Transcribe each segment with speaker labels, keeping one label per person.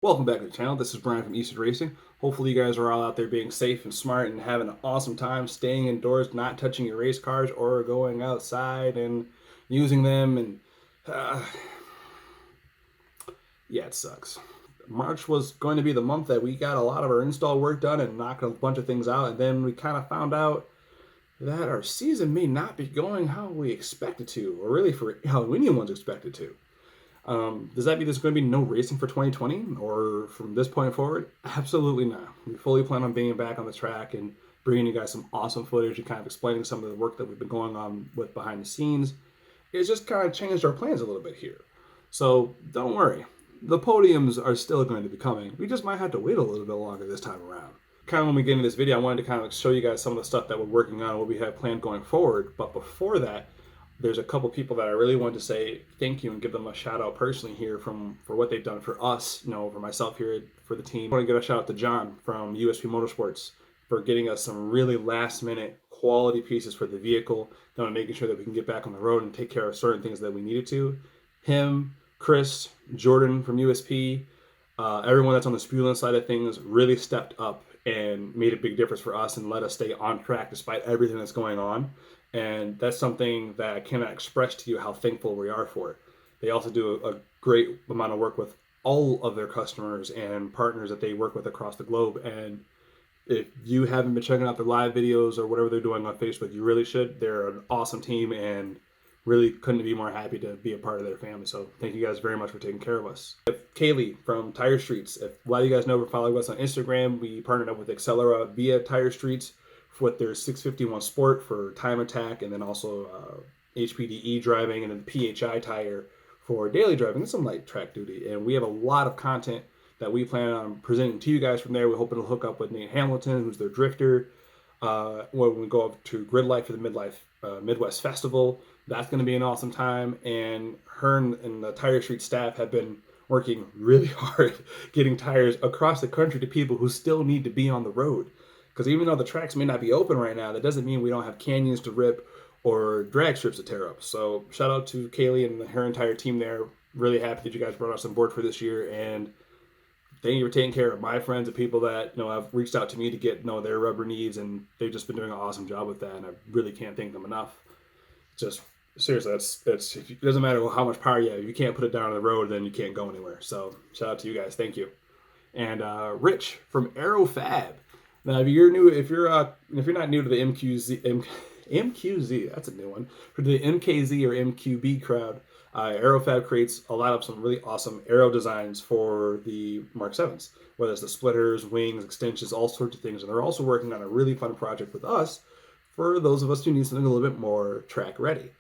Speaker 1: Welcome back to the channel. This is Brian from Eastwood Racing. Hopefully you guys are all out there being safe and smart and having an awesome time staying indoors, not touching your race cars or going outside and using them. And uh, yeah, it sucks. March was going to be the month that we got a lot of our install work done and knocked a bunch of things out. And then we kind of found out that our season may not be going how we expected to, or really for how anyone's expected to. Does that mean there's going to be no racing for 2020 or from this point forward? Absolutely not. We fully plan on being back on the track and bringing you guys some awesome footage and kind of explaining some of the work that we've been going on with behind the scenes. It's just kind of changed our plans a little bit here. So don't worry. The podiums are still going to be coming. We just might have to wait a little bit longer this time around. Kind of when we get into this video, I wanted to kind of show you guys some of the stuff that we're working on, what we have planned going forward. But before that, there's a couple people that I really want to say thank you and give them a shout out personally here for what they've done for us, for myself here, for the team. I want to give a shout out to John from USP Motorsports for getting us some really last minute quality pieces for the vehicle, then making sure that we can get back on the road and take care of certain things that we needed to. Him, Chris, Jordan from USP, everyone that's on the Spulin side of things really stepped up and made a big difference for us and let us stay on track despite everything that's going on. And that's something that I cannot express to you how thankful we are for it. They also do a great amount of work with all of their customers and partners that they work with across the globe. And if you haven't been checking out their live videos or whatever they're doing on Facebook, you really should. They're an awesome team and really couldn't be more happy to be a part of their family. So thank you guys very much for taking care of us. Kaylee from Tire Streets. If a lot of you guys know, we're following us on Instagram. We partnered up with Accelera via Tire Streets with their 651 Sport for time attack, and then also HPDE driving, and then the PHI tire for daily driving and some light track duty. And we have a lot of content that we plan on presenting to you guys from there. We're hoping to hook up with Nate Hamilton, who's their drifter. When we go up to Grid Life for the Midwest Festival, that's going to be an awesome time. And her and the Tire Street staff have been working really hard getting tires across the country to people who still need to be on the road. Because even though the tracks may not be open right now, that doesn't mean we don't have canyons to rip or drag strips to tear up. So shout out to Kaylee and her entire team there. Really happy that you guys brought us on board for this year. And thank you for taking care of my friends and people that have reached out to me to get their rubber needs, and they've just been doing an awesome job with that. And I really can't thank them enough. Just seriously, it doesn't matter how much power you have. If you can't put it down on the road, then you can't go anywhere. So shout out to you guys. Thank you. And Rich from Aero Fab. Now, if you're not new to the MQZ, that's a new one. For the MKZ or MQB crowd, AeroFab creates a lot of some really awesome aero designs for the Mark 7s, whether it's the splitters, wings, extensions, all sorts of things. And they're also working on a really fun project with us for those of us who need something a little bit more track ready.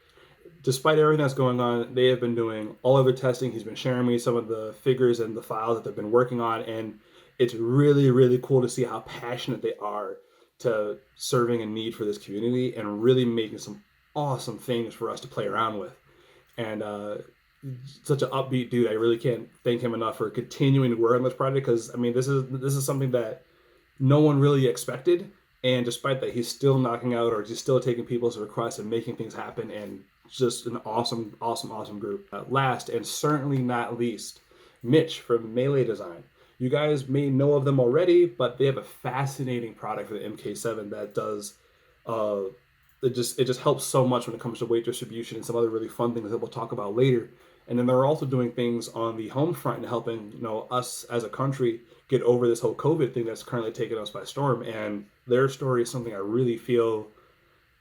Speaker 1: Despite everything that's going on, they have been doing all of their testing. He's been sharing me some of the figures and the files that they've been working on, and it's really, really cool to see how passionate they are to serving a need for this community and really making some awesome things for us to play around with. And such an upbeat dude. I really can't thank him enough for continuing to work on this project, because I mean, this is something that no one really expected. And despite that, he's still knocking out, or he's still taking people's requests and making things happen. And just an awesome, awesome, awesome group. Last and certainly not least, Mitch from Melee Design. You guys may know of them already, but they have a fascinating product for the MK7 that does, it just helps so much when it comes to weight distribution and some other really fun things that we'll talk about later. And then they're also doing things on the home front and helping, us as a country get over this whole COVID thing that's currently taking us by storm. And their story is something I really feel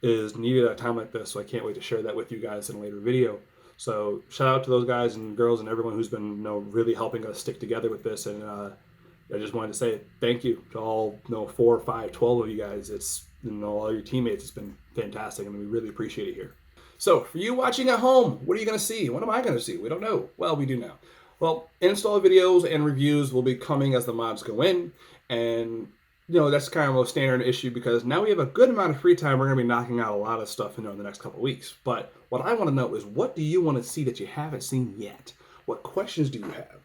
Speaker 1: is needed at a time like this. So I can't wait to share that with you guys in a later video. So shout out to those guys and girls and everyone who's been really helping us stick together with this. And I just wanted to say thank you to all 4, 5, 12 of you guys. It's all your teammates. It's been fantastic, and we really appreciate it here. So for you watching at home, what are you going to see? What am I going to see? We don't know. Well, we do now. Well, install videos and reviews will be coming as the mods go in, and that's kind of a standard issue because now we have a good amount of free time. We're going to be knocking out a lot of stuff in the next couple of weeks. But what I want to know is, what do you want to see that you haven't seen yet? What questions do you have?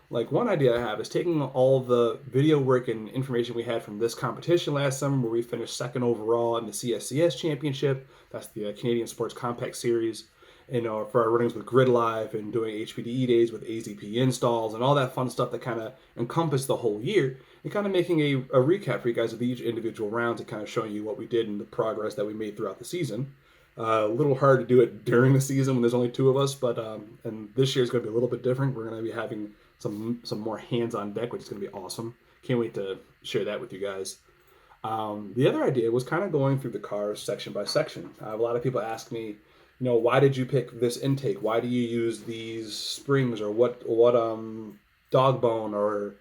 Speaker 1: Like, one idea I have is taking all the video work and information we had from this competition last summer, where we finished second overall in the CSCS championship. That's the Canadian Sports Compact Series. for our runnings with Grid Live and doing HPDE days with AZP installs and all that fun stuff that kind of encompassed the whole year, and kind of making a recap for you guys of each individual round and kind of showing you what we did and the progress that we made throughout the season. A little hard to do it during the season when there's only two of us, but and this year is going to be a little bit different. We're going to be having some more hands on deck, which is going to be awesome. Can't wait to share that with you guys. The other idea was kind of going through the cars section by section. A lot of people ask me, why did you pick this intake? Why do you use these springs, or what dog bone, or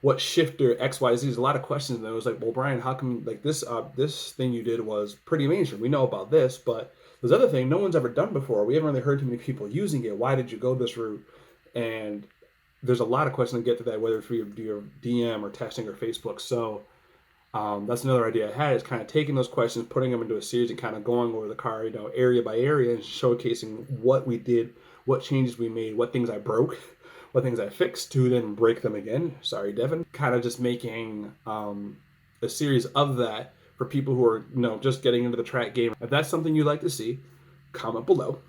Speaker 1: what shifter XYZ? There's a lot of questions, and I was like, well, Brian, how come like this thing you did was pretty mainstream? We know about this, but this other thing no one's ever done before. We haven't really heard too many people using it. Why did you go this route? And there's a lot of questions to get to that, whether it's through your DM or texting or Facebook. So that's another idea I had, is kind of taking those questions, putting them into a series, and kind of going over the car, area by area, and showcasing what we did, what changes we made, what things I broke, what things I fixed to then break them again. Sorry, Devin. Kind of just making a series of that for people who are, just getting into the track game. If that's something you'd like to see, comment below.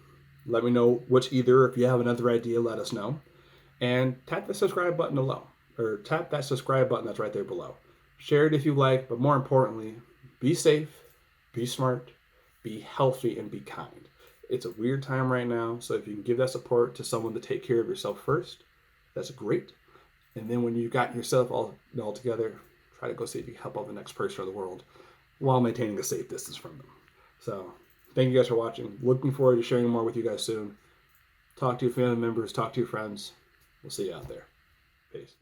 Speaker 1: Let me know which either. If you have another idea, let us know. And tap the subscribe button below, or tap that subscribe button that's right there below. Share it if you like, but more importantly, be safe, be smart, be healthy, and be kind. It's a weird time right now, so if you can give that support to someone to take care of yourself first, that's great. And then when you got yourself all together, try to go see if you can help out the next person in the world while maintaining a safe distance from them. So thank you guys for watching. Looking forward to sharing more with you guys soon. Talk to your family members, talk to your friends. We'll see you out there. Peace.